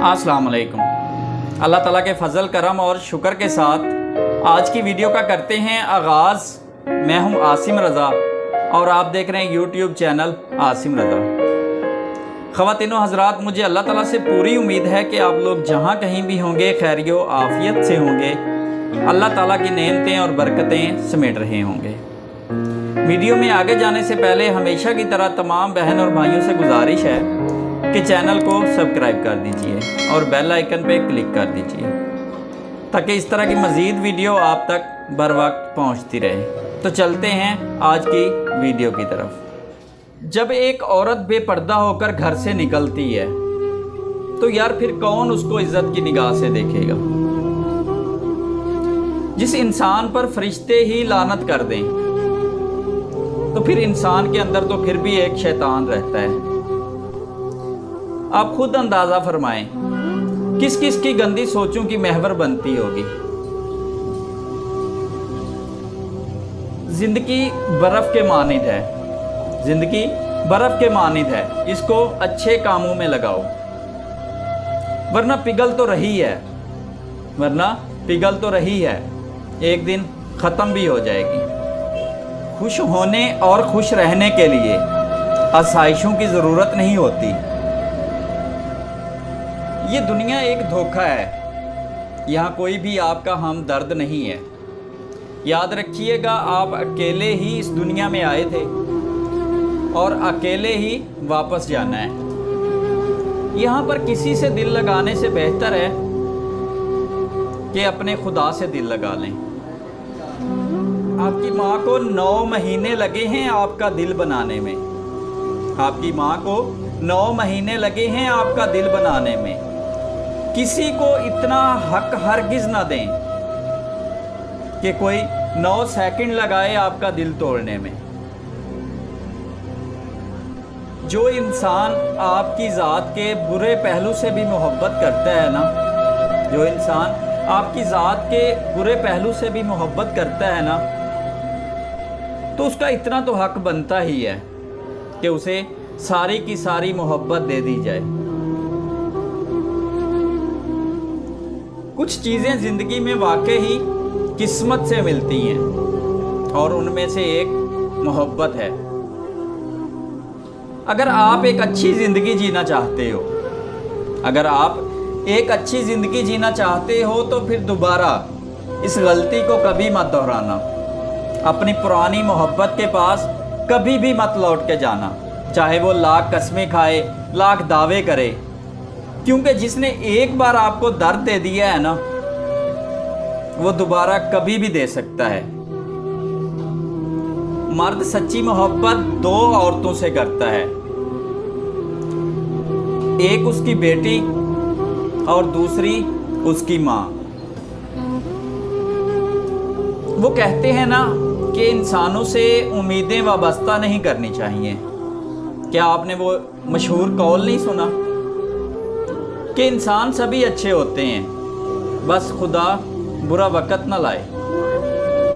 अस्सलाम वालेकुम। अल्लाह ताला के फ़ज़ल करम और शुक्र के साथ आज की वीडियो का करते हैं आगाज़। मैं हूं आसिम रज़ा और आप देख रहे हैं यूट्यूब चैनल आसिम रज़ा। ख़वातीनो हज़रात, मुझे अल्लाह ताला से पूरी उम्मीद है कि आप लोग जहां कहीं भी होंगे खैरियो आफ़ियत से होंगे, अल्लाह ताला की नेमतें और बरकतें समेट रहे होंगे। वीडियो में आगे जाने से पहले हमेशा की तरह तमाम बहन और भाइयों से गुजारिश है कि चैनल को सब्सक्राइब कर दीजिए और बेल आइकन पे क्लिक कर दीजिए ताकि इस तरह की मज़ीद वीडियो आप तक बर वक्त पहुँचती रहे। तो चलते हैं आज की वीडियो की तरफ। जब एक औरत बेपर्दा होकर घर से निकलती है तो यार फिर कौन उसको इज्जत की निगाह से देखेगा। जिस इंसान पर फरिश्ते ही लानत कर दें तो फिर इंसान के अंदर तो फिर भी एक शैतान रहता है। आप खुद अंदाजा फरमाएं किस किस की गंदी सोचों की महवर बनती होगी। जिंदगी बर्फ के मानिंद है, जिंदगी बर्फ के मानिंद है, इसको अच्छे कामों में लगाओ वरना पिघल तो रही है, वरना पिघल तो रही है, एक दिन ख़त्म भी हो जाएगी। खुश होने और खुश रहने के लिए आसाइशों की ज़रूरत नहीं होती। ये दुनिया एक धोखा है, यहाँ कोई भी आपका हमदर्द नहीं है। याद रखिएगा, आप अकेले ही इस दुनिया में आए थे और अकेले ही वापस जाना है। यहाँ पर किसी से दिल लगाने से बेहतर है कि अपने खुदा से दिल लगा लें। आपकी माँ को 9 महीने लगे हैं आपका दिल बनाने में, आपकी माँ को 9 महीने लगे हैं आपका दिल बनाने में। किसी को इतना हक हरगिज़ ना दें कि कोई 9 सेकंड लगाए आपका दिल तोड़ने में। जो इंसान आपकी ज़ात के बुरे पहलू से भी मोहब्बत करता है ना, जो इंसान आपकी ज़ात के बुरे पहलू से भी मोहब्बत करता है ना, तो उसका इतना तो हक बनता ही है कि उसे सारी की सारी मोहब्बत दे दी जाए। कुछ चीज़ें ज़िंदगी में वाकई ही किस्मत से मिलती हैं और उनमें से एक मोहब्बत है। अगर आप एक अच्छी ज़िंदगी जीना चाहते हो, अगर आप एक अच्छी ज़िंदगी जीना चाहते हो तो फिर दोबारा इस गलती को कभी मत दोहराना। अपनी पुरानी मोहब्बत के पास कभी भी मत लौट के जाना, चाहे वो लाख कस्में खाए, लाख दावे करे, क्योंकि जिसने एक बार आपको दर्द दे दिया है ना, वो दोबारा कभी भी दे सकता है। मर्द सच्ची मोहब्बत 2 औरतों से करता है, एक उसकी बेटी और दूसरी उसकी माँ। वो कहते हैं ना कि इंसानों से उम्मीदें वाबस्ता नहीं करनी चाहिए। क्या आपने वो मशहूर कौल नहीं सुना कि इंसान सभी अच्छे होते हैं, बस खुदा बुरा वक़्त न लाए।